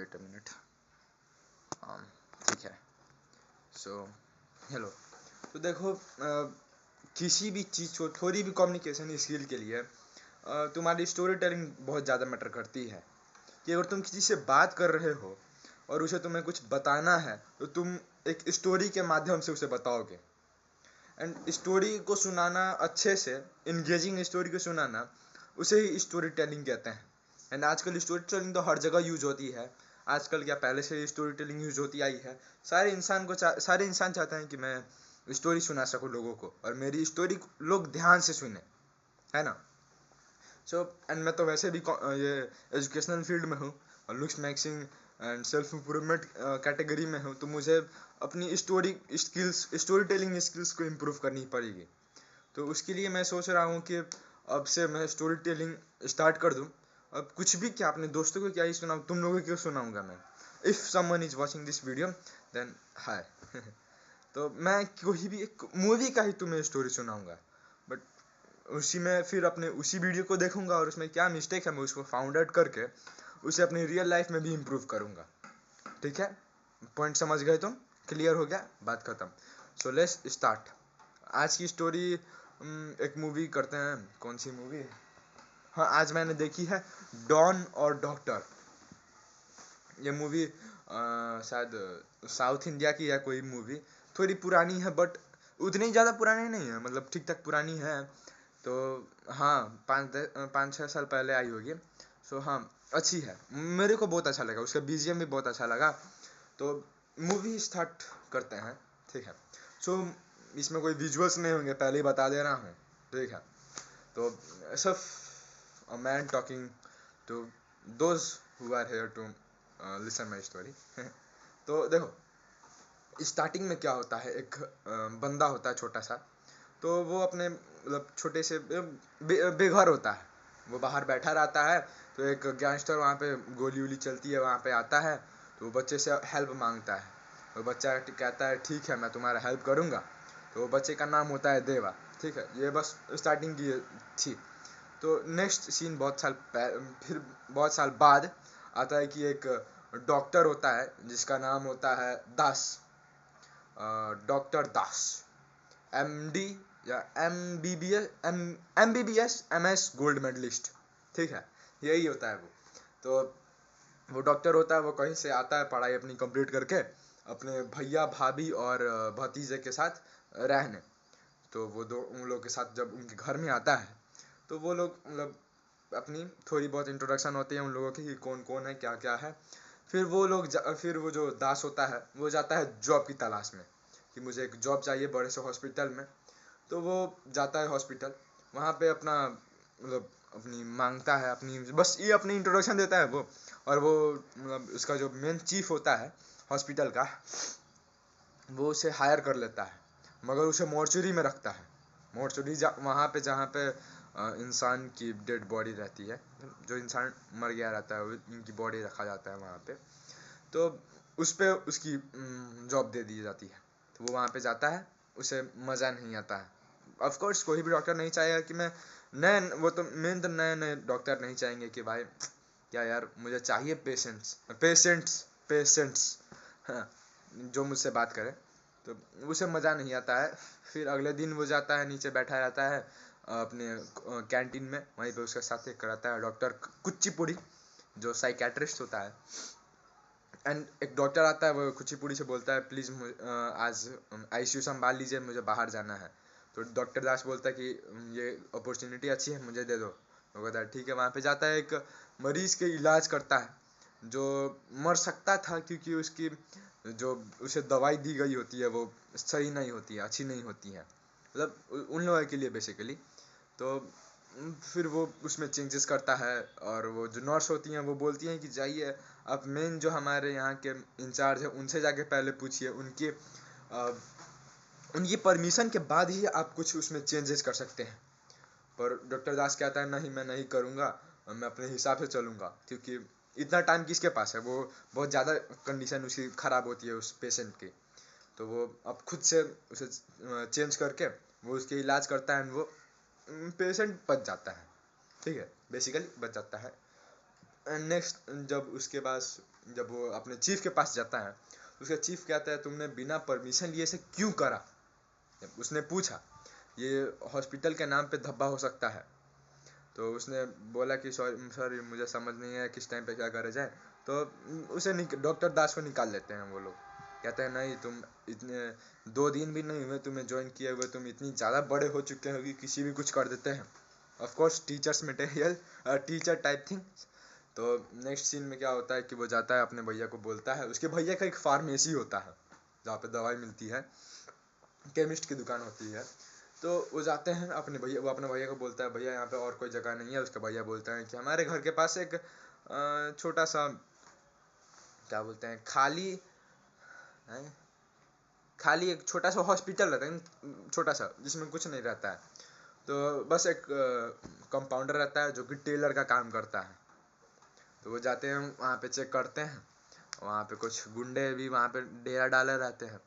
Wait a minute. ठीक है। So hello. तो देखो, किसी भी चीज़ को, थोड़ी भी कम्युनिकेशन स्किल के लिए तुम्हारी स्टोरी टेलिंग बहुत ज़्यादा मैटर करती है। कि अगर तुम किसी से बात कर रहे हो और उसे तुम्हें कुछ बताना है तो तुम एक स्टोरी के माध्यम से उसे बताओगे। एंड स्टोरी को सुनाना, अच्छे से इंगेजिंग स्टोरी को सुनाना, उसे ही स्टोरी टेलिंग कहते हैं। एंड आजकल स्टोरी टेलिंग तो हर जगह यूज होती है। आजकल क्या, पहले से स्टोरी टेलिंग यूज होती आई है। सारे इंसान चाहते हैं कि मैं स्टोरी सुना सकूं लोगों को, और मेरी स्टोरी लोग ध्यान से सुने, है ना। एंड मैं तो वैसे भी ये एजुकेशनल फील्ड में हूँ और looks maxing and self improvement category में हूँ, तो मुझे अपनी स्टोरी टेलिंग स्किल्स को इम्प्रूव करनी पड़ेगी। तो उसके लिए मैं सोच रहा हूँ कि अब से मैं स्टोरी टेलिंग स्टार्ट कर दूँ। अब कुछ भी क्या, अपने दोस्तों को क्या ही सुनाऊँ, तुम लोगों को सुनाऊँगा मैं। If someone is watching this video then hi. तो मैं कोई भी एक मूवी का ही तुम्हें स्टोरी सुनाऊँगा, बट उसी में फिर अपने उसी वीडियो को देखूंगा और उसमें क्या मिस्टेक है मैं उसको फाउंड आउट करके उसे अपनी रियल लाइफ में भी इम्प्रूव करूंगा। ठीक है, पॉइंट समझ गए तुम? क्लियर हो गया, बात खत्म। सो लेट्स स्टार्ट आज की स्टोरी। एक मूवी करते हैं। कौन सी मूवी? हाँ, आज मैंने देखी है डॉन और डॉक्टर। ये मूवी शायद साउथ इंडिया की है कोई मूवी। थोड़ी पुरानी है बट उतनी ज़्यादा पुरानी नहीं है, मतलब ठीक ठाक पुरानी है। तो हाँ, 5-6 साल पहले आई होगी। सो हाँ, अच्छी है, मेरे को बहुत अच्छा लगा, उसका बीजीएम भी बहुत अच्छा लगा। तो मूवी स्टार्ट करते हैं, ठीक है। सो इसमें कोई विजुअल्स नहीं होंगे, पहले ही बता दे रहा हूँ, ठीक है। तो सिर्फ a man talking to those who are here to listen my story. तो देखो, स्टार्टिंग में क्या होता है, एक बंदा होता है छोटा सा। तो वो अपने मतलब छोटे से बेघर होता है, वो बाहर बैठा रहता है। तो एक गैंगस्टर वहाँ पे गोली वोली चलती है, वहाँ पे आता है। तो वो बच्चे से हेल्प मांगता है। तो बच्चा कहता है ठीक है, मैं तुम्हारा हेल्प करूँगा। तो वो बच्चे का नाम होता है देवा, ठीक है। ये बस स्टार्टिंग की थी। तो नेक्स्ट सीन फिर बहुत साल बाद आता है कि एक डॉक्टर होता है जिसका नाम होता है दास, डॉक्टर दास, एमडी या एमबीबीएस एमएस गोल्ड मेडलिस्ट, ठीक है, यही होता है वो। तो वो डॉक्टर होता है, वो कहीं से आता है पढ़ाई अपनी कंप्लीट करके अपने भैया भाभी और भतीजे के साथ रहने। तो वो उन लोग के साथ जब उनके घर में आता है तो वो लोग मतलब अपनी थोड़ी बहुत इंट्रोडक्शन होती है उन लोगों की कि कौन कौन है, क्या क्या है। फिर वो जो दास होता है वो जाता है जॉब की तलाश में कि मुझे एक जॉब चाहिए बड़े से हॉस्पिटल में। तो वो जाता है हॉस्पिटल, वहाँ पे अपना मतलब अपनी मांगता है, अपनी बस ये अपनी इंट्रोडक्शन देता है वो। और वो मतलब उसका जो मेन चीफ होता है हॉस्पिटल का, वो उसे हायर कर लेता है, मगर उसे मॉर्चुरी में रखता है। मॉर्चुरी वहाँ पे जहाँ पे इंसान की डेड बॉडी रहती है, जो इंसान मर गया रहता है उनकी बॉडी रखा जाता है वहाँ पे। तो उस पे उसकी जॉब दे दी जाती है। तो वो वहाँ पे जाता है, उसे मज़ा नहीं आता है। ऑफ कोर्स कोई भी डॉक्टर नहीं चाहेगा कि मैं नए नए डॉक्टर नहीं चाहेंगे कि भाई क्या यार, मुझे चाहिए पेशेंट्स, हाँ, जो मुझसे बात करे। तो उसे मज़ा नहीं आता है। फिर अगले दिन वो जाता है, नीचे बैठा रहता है अपने कैंटीन में, वहीं पे उसके साथ एक रहता है डॉक्टर कुच्चीपुड़ी, जो साइकेट्रिस्ट होता है। एंड एक डॉक्टर आता है, वो कुचिपुड़ी से बोलता है प्लीज़ आज आईसीयू संभाल लीजिए, मुझे बाहर जाना है। तो डॉक्टर दास बोलता है कि ये अपॉर्चुनिटी अच्छी है, मुझे दे दो। वो कहता है ठीक है। वहाँ पे जाता है, एक मरीज़ के इलाज करता है जो मर सकता था, क्योंकि उसकी जो उसे दवाई दी गई होती है वो सही नहीं होती है, अच्छी नहीं होती है, मतलब उन लोगों के लिए बेसिकली। तो फिर वो उसमें चेंजेस करता है, और वो जो नर्स होती हैं वो बोलती हैं कि जाइए आप मेन जो हमारे यहाँ के इंचार्ज है उनसे जाके पहले पूछिए, उनकी परमिशन के बाद ही आप कुछ उसमें चेंजेस कर सकते हैं। पर डॉक्टर दास कहता है नहीं, मैं नहीं करूँगा, मैं अपने हिसाब से चलूँगा, क्योंकि इतना टाइम किसके पास है। वो बहुत ज़्यादा कंडीशन उसकी ख़राब होती है उस पेशेंट की। तो वो अब खुद से उसे चेंज करके वो उसके इलाज करता है, वो पेशेंट बच जाता है, ठीक है, बेसिकली बच जाता है। नेक्स्ट जब उसके पास जब वो अपने चीफ के पास जाता है, उसका चीफ कहता है तुमने बिना परमिशन लिए से क्यों करा। उसने पूछा ये हॉस्पिटल के नाम पे धब्बा हो सकता है। तो उसने बोला कि सॉरी मुझे समझ नहीं है किस टाइम पे क्या करा जाए। तो उसे डॉक्टर दास को निकाल लेते हैं वो लोग। कहते हैं नहीं तुम इतने 2 दिन भी नहीं हुए तुम्हें ज्वाइन किए हुए, तुम इतनी ज़्यादा बड़े हो चुके हो कि किसी भी कुछ कर देते हैं। Of course teachers material, teacher type thing. तो नेक्स्ट सीन में क्या होता है कि वो जाता है अपने भैया को बोलता है, उसके भैया का एक फार्मेसी होता है जहाँ पे दवाई मिलती है, केमिस्ट की दुकान होती है। तो वो जाते हैं वो अपने भैया को बोलता है भैया यहाँ पे और कोई जगह नहीं है। उसका भैया बोलता है कि हमारे घर के पास एक छोटा सा क्या बोलते हैं खाली एक छोटा सा हॉस्पिटल रहता है, छोटा सा, जिसमें कुछ नहीं रहता है। तो बस एक कंपाउंडर रहता है जो कि टेलर का काम करता है। तो वो जाते हैं वहाँ पे, चेक करते हैं। वहाँ पे कुछ गुंडे भी वहाँ पे डेरा डाले रहते हैं।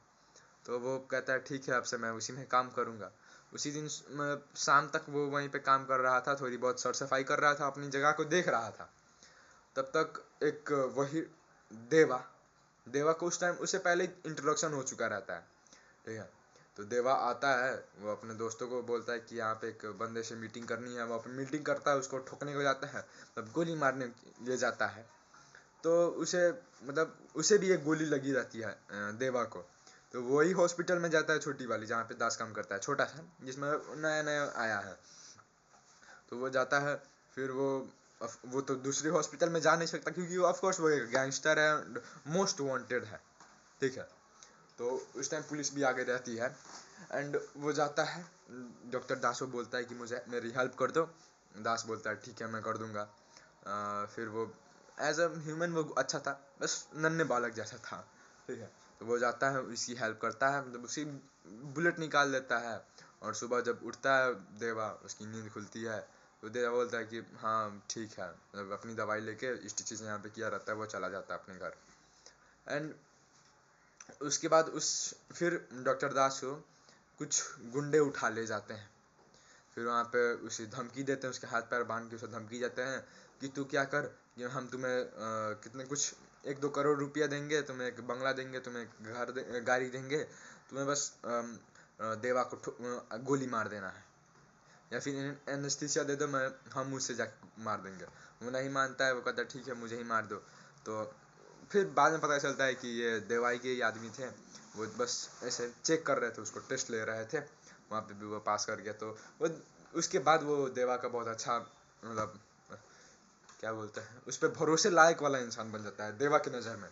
तो वो कहता है ठीक है अब से मैं उसी में काम करूँगा। उसी दिन शाम तक वो वहीं पे काम कर रहा था, थोड़ी बहुत सर सफाई कर रहा था, अपनी जगह को देख रहा था। तब तक एक वही देवा देवा को उस टाइम उससे पहले इंट्रोडक्शन हो चुका रहता है, ठीक है। तो देवा आता है, वो अपने दोस्तों को बोलता है कि यहाँ पे एक बंदे से मीटिंग करनी है। वो अपनी मीटिंग करता है, उसको ठोकने को जाता है, तब गोली मारने ले जाता है। तो उसे भी एक गोली लगी रहती है देवा को। तो वही हॉस्पिटल में जाता है, छोटी वाली जहाँ पे दास काम करता है, छोटा सा जिसमें नया नया आया है। तो वो जाता है, फिर वो तो दूसरे हॉस्पिटल में जा नहीं सकता क्योंकि ऑफ कोर्स वो एक गैंगस्टर है, मोस्ट वांटेड है, ठीक है। तो उस टाइम पुलिस भी आगे रहती है। एंड वो जाता है, डॉक्टर दास को बोलता है कि मुझे मेरी हेल्प कर दो। दास बोलता है ठीक है मैं कर दूंगा। फिर वो एज अ ह्यूमन वो अच्छा था, बस नन्हे बालक जैसा था, ठीक है। तो वो जाता है, उसकी हेल्प करता है, मतलब उसी बुलेट निकाल देता है। और सुबह जब उठता है देवा, उसकी नींद खुलती है। तो देवा बोलता है कि हाँ ठीक है, मतलब अपनी दवाई लेके स्टिचेस यहाँ पे किया रहता है, वो चला जाता है अपने घर। एंड उसके बाद फिर डॉक्टर दास को कुछ गुंडे उठा ले जाते हैं। फिर वहाँ पे उसे धमकी देते हैं, उसके हाथ पैर बांध के उसे धमकी देते हैं कि तू क्या कर, कि हम तुम्हें कितने कुछ 1-2 करोड़ रुपया देंगे, तुम्हें एक बंगला देंगे, तुम्हें एक गाड़ी देंगे, तुम्हें बस देवा को गोली मार देना है, या फिर एनेस्थीसिया दे दो, हम उससे जाके मार देंगे। वो नहीं मानता है, वो कहता है ठीक है मुझे ही मार दो। तो फिर बाद में पता चलता है कि ये देवाई के ही आदमी थे। वो बस ऐसे चेक कर रहे थे, उसको टेस्ट ले रहे थे, वहाँ पे भी वो पास कर गया। तो वो उसके बाद वो देवा का बहुत अच्छा, मतलब क्या बोलते हैं, उस पर भरोसे लायक वाला इंसान बन जाता है देवा की नज़र में।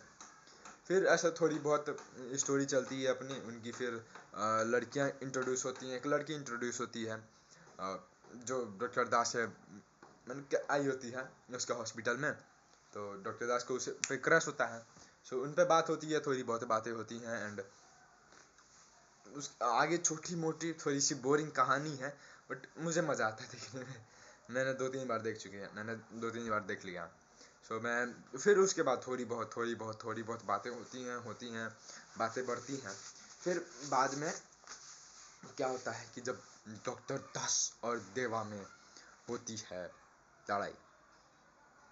फिर ऐसा थोड़ी बहुत स्टोरी चलती है अपनी उनकी। फिर लड़कियां इंट्रोड्यूस होती हैं, एक लड़की इंट्रोड्यूस होती है जो डॉक्टर दास है मैंने आई होती है उसके हॉस्पिटल में। तो डॉक्टर दास को उसे पे क्रश होता है। सो उन पे बात होती है, थोड़ी बहुत बातें होती हैं। एंड उस आगे छोटी मोटी थोड़ी सी बोरिंग कहानी है, बट मुझे मज़ा आता है देखने में। मैंने 2-3 बार देख चुकी है, मैंने 2-3 बार देख लिया। सो मैं फिर उसके बाद थोड़ी बहुत बातें होती हैं, बातें बढ़ती हैं। फिर बाद में क्या होता है कि जब डॉक्टर दास और देवा में होती है लड़ाई।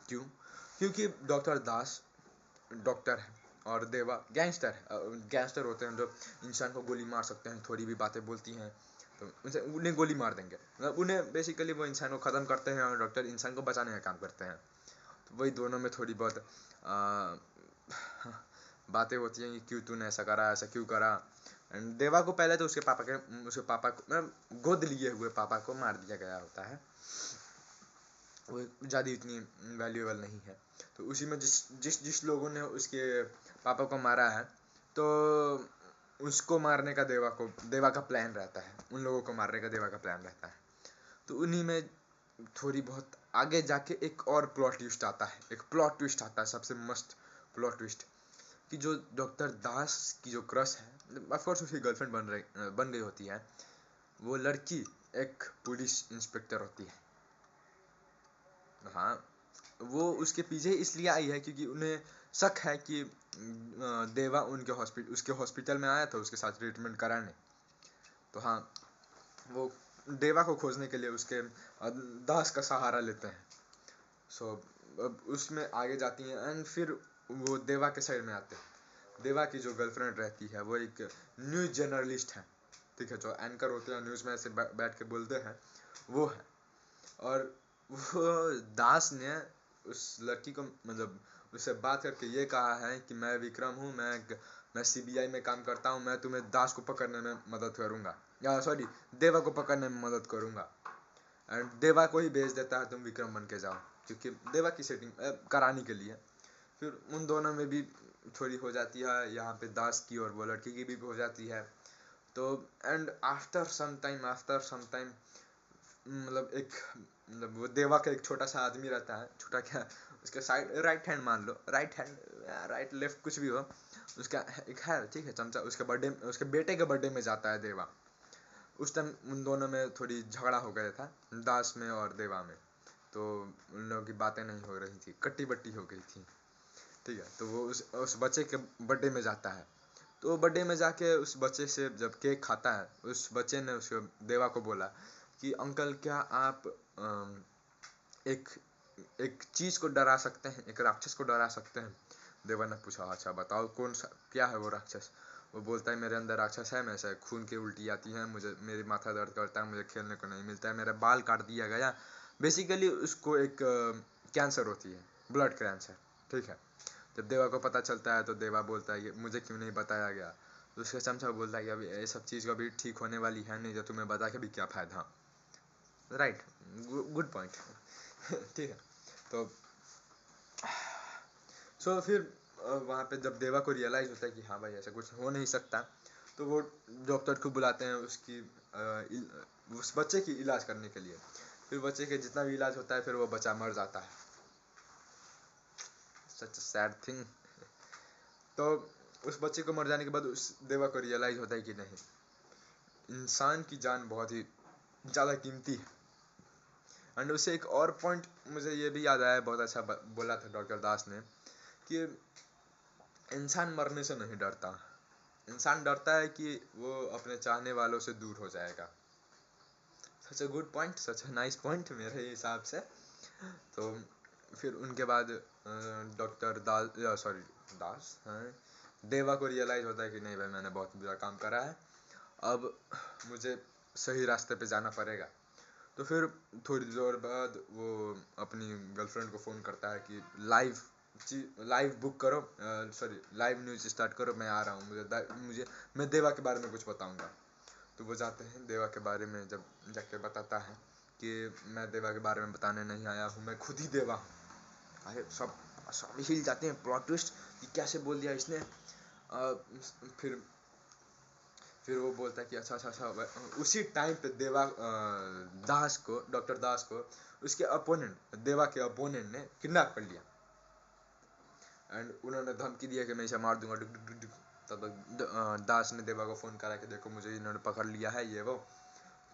क्यों? क्योंकि डॉक्टर दास डॉक्टर है और देवा गैंगस्टर है। गैंगस्टर होते हैं जो इंसान को गोली मार सकते हैं, थोड़ी भी बातें बोलती हैं तो उन्हें गोली मार देंगे, मतलब उन्हें बेसिकली वो इंसान को ख़त्म करते हैं और डॉक्टर इंसान को बचाने का काम करते हैं। तो वही दोनों में थोड़ी बहुत बातें होती हैं कि क्यों तूने ऐसा करा, ऐसा क्यों करा। एंड देवा को पहले तो उसके पापा को मतलब गोद लिए हुए पापा को मार दिया गया होता है। वो ज़्यादा इतनी वैल्यूएबल नहीं है। तो उसी में जिस लोगों ने उसके पापा को मारा है, तो उसको मारने का देवा का प्लान रहता है, उन लोगों को मारने का देवा का प्लान रहता है। तो उन्हीं में थोड़ी बहुत आगे जाके एक और प्लॉट ट्विस्ट आता है, सबसे मस्त प्लॉट ट्विस्ट, कि जो डॉक्टर दास की जो क्रश है, ऑफ कोर्स उसकी गर्लफ्रेंड बन गई होती है, वो लड़की एक पुलिस इंस्पेक्टर होती है। हाँ, वो उसके पीछे इसलिए आई है क्योंकि उन्हें शक है कि देवा उसके हॉस्पिटल में आया था उसके साथ ट्रीटमेंट कराने। तो हाँ, वो देवा को खोजने के लिए उसके दास का सहारा लेते हैं। सो उसमें आगे जाती हैं एंड फिर वो देवा के साइड में आते हैं। देवा की जो गर्लफ्रेंड रहती है वो एक न्यूज़ जर्नलिस्ट है, ठीक है, जो एंकर होते हैं न्यूज़ में ऐसे बैठ के बोलते हैं, वो है। और वो दास ने उस लड़की को मतलब उससे बात करके ये कहा है कि मैं विक्रम हूँ, मैं सीबीआई में काम करता हूँ, मैं तुम्हें दास को पकड़ने में मदद करूँगा, या सॉरी देवा को पकड़ने में मदद करूँगा। एंड देवा को ही भेज देता है, तुम विक्रम बन के जाओ, क्योंकि देवा की सेटिंग कराने के लिए। फिर उन दोनों में भी थोड़ी हो जाती है, यहाँ पे दास की और वो लड़की की भी हो जाती है। तो एंड आफ्टर सम टाइम मतलब मतलब वो देवा का एक छोटा सा आदमी रहता है, छोटा क्या, उसके साइड राइट हैंड मान लो, राइट हैंड राइट लेफ्ट कुछ भी हो, उसका एक है, ठीक है, चमचा। उसके बेटे के बर्थडे में जाता है देवा। उस टाइम उन दोनों में थोड़ी झगड़ा हो गया था, दास में और देवा में। तो उन लोगों की बातें नहीं हो रही थी, कट्टी बट्टी हो गई थी, ठीक है। तो वो उस बच्चे के बर्थडे में जाता है। तो बर्थडे में जाके उस बच्चे से जब केक खाता है, उस बच्चे ने उसको देवा को बोला कि अंकल क्या आप एक एक चीज़ को डरा सकते हैं, एक राक्षस को डरा सकते हैं। देवा ने पूछा अच्छा बताओ कौन सा, क्या है वो राक्षस। वो बोलता है मेरे अंदर राक्षस है, मैं से खून की उल्टी आती है, मुझे मेरी माथा दर्द करता है, मुझे खेलने को नहीं मिलता है, मेरा बाल काट दिया गया। बेसिकली उसको एक कैंसर होती है, ब्लड कैंसर, ठीक है। जब देवा को पता चलता है तो देवा बोलता है कि मुझे क्यों नहीं बताया गया। तो उसका चमचा बोलता है कि अभी ये सब चीज़ कभी ठीक होने वाली है नहीं, जो तुम्हें बता के भी क्या फ़ायदा। Right, good point. ठीक है। तो सो फिर वहाँ पे जब देवा को रियलाइज़ होता है कि हाँ भाई ऐसा कुछ हो नहीं सकता, तो वो डॉक्टर को बुलाते हैं उस बच्चे की इलाज करने के लिए। फिर बच्चे के जितना भी इलाज होता है, फिर वो बच्चा मर जाता है। सच सैड थिंग। तो उस बच्चे को मर जाने के बाद उस देवा को रियलाइज़ होता है कि नहीं, इंसान की जान बहुत ही ज़्यादा कीमती है। एंड उसे एक और पॉइंट मुझे ये भी याद आया, बहुत अच्छा बोला था डॉक्टर दास ने, कि इंसान मरने से नहीं डरता, इंसान डरता है कि वो अपने चाहने वालों से दूर हो जाएगा। Such a good point, such a nice point मेरे हिसाब से। तो फिर उनके बाद डॉक्टर दास देवा को रियलाइज़ होता है कि नहीं भाई मैंने बहुत बुरा काम करा है, अब मुझे सही रास्ते पे जाना पड़ेगा। तो फिर थोड़ी देर बाद वो अपनी गर्लफ्रेंड को फ़ोन करता है कि लाइव बुक करो, सॉरी लाइव न्यूज़ स्टार्ट करो, मैं आ रहा हूँ, मुझे मैं देवा के बारे में कुछ बताऊँगा। तो वो जाते हैं देवा के बारे में, जब जाके बताता है कि मैं देवा के बारे में बताने नहीं आया हूँ, मैं खुद ही देवा हूँ। अरे सब सब हिल जाते हैं, प्लॉट ट्विस्ट कि कैसे बोल दिया इसने। फिर फिर वो बोलता है कि अच्छा। उसी टाइम पे दास को, डॉक्टर दास को उसके अपोनेंट, देवा के अपोनेंट ने किडनैप कर लिया। एंड उन्होंने धमकी दिया कि मैं इसे मार दूंगा, डुक डुक डुक डुक। तब दास ने देवा को फ़ोन करा कि देखो मुझे इन्होंने पकड़ लिया है, ये वो।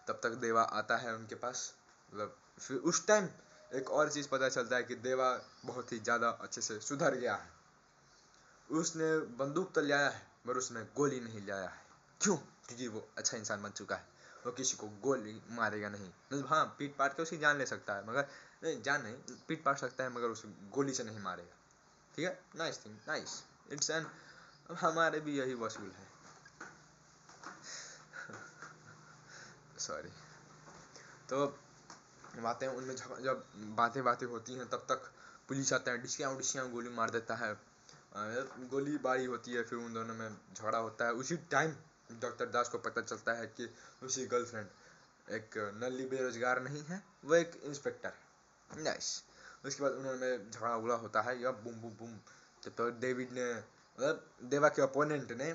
तब तक देवा आता है उनके पास, मतलब फिर उस टाइम एक और चीज़ पता चलता है कि देवा बहुत ही ज़्यादा अच्छे से सुधर गया है। उसने बंदूक तो लाया है पर उसने गोली नहीं लाया है। क्यों? क्योंकि वो अच्छा इंसान बन चुका है, वो किसी को गोली मारेगा नहीं। मतलब हाँ, पीट पाट के उसकी जान ले सकता है, मगर नहीं, जान नहीं, पीट पाट सकता है, मगर उसे गोली से नहीं मारेगा। ठीक है, nice thing, nice, it's an, हमारे भी यही वसूल है। सॉरी। तो बातें उनमें जब बातें होती हैं, तब तक पुलिस आता है, डिस्कियाँ गोली मार देता है। गोली बारी होती है, फिर उन दोनों में झगड़ा होता है। उसी टाइम डॉक्टर दास को पता चलता है कि उसकी गर्लफ्रेंड एक नल्ली बेरोजगार नहीं है, वो एक इंस्पेक्टर है। नाइस। उसके बाद उन्होंने झगड़ा उगड़ा होता है, या बूम बूम बूम। जब तो डेविड ने, मतलब देवा के अपोनेंट ने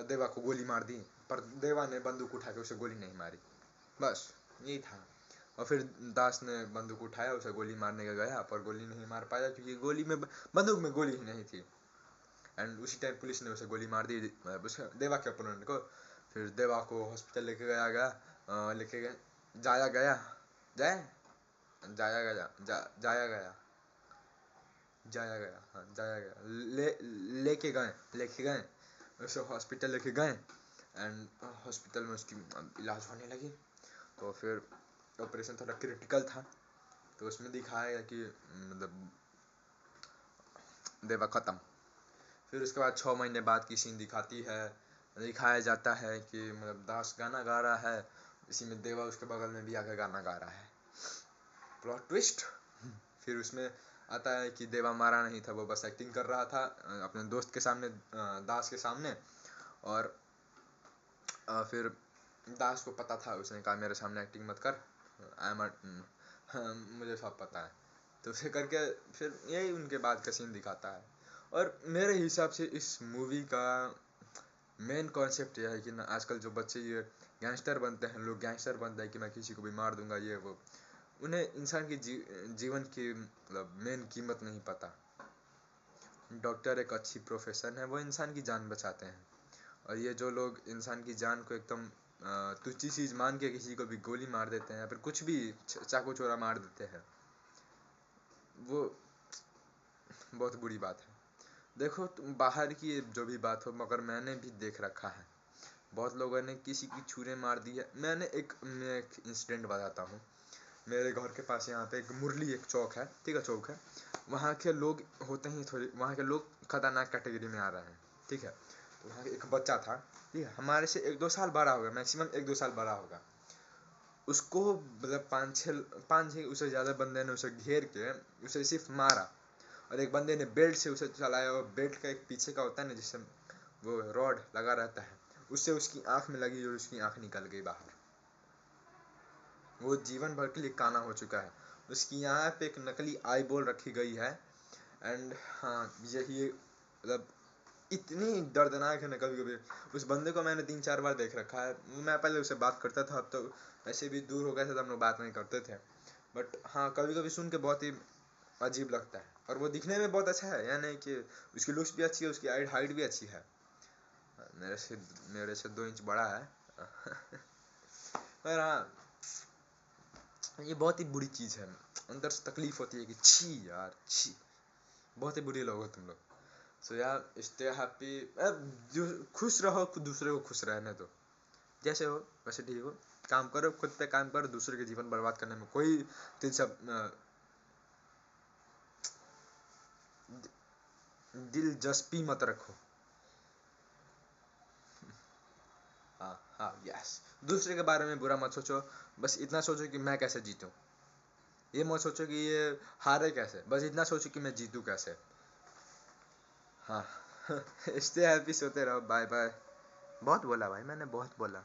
देवा को गोली मार दी, पर देवा ने बंदूक उठा के उसे गोली नहीं मारी। बस यही था। और फिर दास ने बंदूक उठाया, उसे गोली मारने का गया, पर गोली नहीं मार पाया क्योंकि बंदूक में गोली ही नहीं थी। एंड उसी टाइम पुलिस ने उसे गोली मार दी, उसे देवा के अपोनेंट को। फिर देवा को हॉस्पिटल लेके गया जाया गया हाँ जाया गया, लेके गए उसे हॉस्पिटल लेके गए। एंड हॉस्पिटल में उसकी इलाज होने लगी। तो फिर ऑपरेशन थोड़ा क्रिटिकल था, तो उसमें दिखाया कि मतलब देवा खत्म। फिर उसके बाद 6 महीने बाद की सीन दिखाया जाता है कि मतलब दास गाना गा रहा है, इसी में देवा उसके बगल में भी आकर गाना गा रहा है। Plot twist. फिर उसमें आता है कि देवा मारा नहीं था, वो बस एक्टिंग कर रहा था अपने दोस्त के सामने, दास के सामने। और फिर दास को पता था, उसने कहा मेरे सामने एक्टिंग मत कर, मुझे सब पता है। तो उसे करके फिर यही उनके बाद का सीन दिखाता है। और मेरे हिसाब से इस मूवी का मेन कॉन्सेप्ट यह है कि ना आजकल जो बच्चे ये गैंगस्टर बनते हैं, लोग गैंगस्टर बनते हैं कि मैं किसी को भी मार दूंगा ये वो, उन्हें इंसान की जीवन की मतलब मेन कीमत नहीं पता। डॉक्टर एक अच्छी प्रोफेशन है, वो इंसान की जान बचाते हैं। और ये जो लोग इंसान की जान को एकदम तुच्छी चीज़ मान के किसी को भी गोली मार देते हैं या फिर कुछ भी चाकू चोरा मार देते हैं, वो बहुत बुरी बात है। देखो तुम बाहर की जो भी बात हो, मगर मैंने भी देख रखा है, बहुत लोगों ने किसी की छुरे मार दी है। मैं एक इंसिडेंट बताता हूँ। मेरे घर के पास यहाँ पे एक मुरली एक चौक है, ठीक है, चौक है। वहाँ के लोग होते ही थोड़े, वहाँ के लोग खतरनाक कैटेगरी में आ रहे हैं, ठीक है। तो वहाँ एक बच्चा था, ठीक है, हमारे से 1-2 साल बड़ा होगा, मैक्सिमम 1-2 साल बड़ा होगा। उसको मतलब 5-6 उससे ज़्यादा बंदे ने उसे घेर के उसे सिर्फ मारा। और एक बंदे ने बेल्ट से उसे चलाया, और बेल्ट का एक पीछे का होता है ना जिससे वो रॉड लगा रहता है, उससे उसकी आँख में लगी और उसकी आँख निकल गई बाहर। वो जीवन भर के लिए काना हो चुका है। उसकी यहाँ पे एक नकली आई बॉल रखी गई है। एंड हाँ, यही मतलब इतनी दर्दनाक है ना, कभी कभी उस बंदे को मैंने 3-4 बार देख रखा है। मैं पहले उससे बात करता था, अब तो ऐसे भी दूर हो गए थे तो हम लोग बात नहीं करते थे। बट हाँ, कभी कभी सुन के बहुत ही अजीब लगता है। और वो दिखने में बहुत अच्छा है, यानी कि उसकी लुक्स भी अच्छी है, उसकी हाइट भी अच्छी है। मेरे से 2 इंच बड़ा है। पर हाँ, ये बहुत ही बुरी चीज़ है। अंदर से तकलीफ होती है कि छी यार छी, बहुत ही बुरी लोग हो तुम लोग। सो यार, स्टे हैप्पी, जो खुश रहो, दूसरे को खुश रहने दो, जैसे हो वैसे ठीक हो। काम करो, खुद पे काम करो, दूसरे के जीवन बर्बाद करने में कोई दिलचस्पी मत रखो। हाँ हाँ, यस। दूसरे के बारे में बुरा मत सोचो, बस इतना सोचो कि मैं कैसे जीतूं। ये मत सोचो कि ये हारे कैसे, बस इतना सोचो कि मैं जीतूं कैसे। हाँ। स्टे हैप्पी, सोते रहो, बाय बाय। बहुत बोला भाई, मैंने बहुत बोला।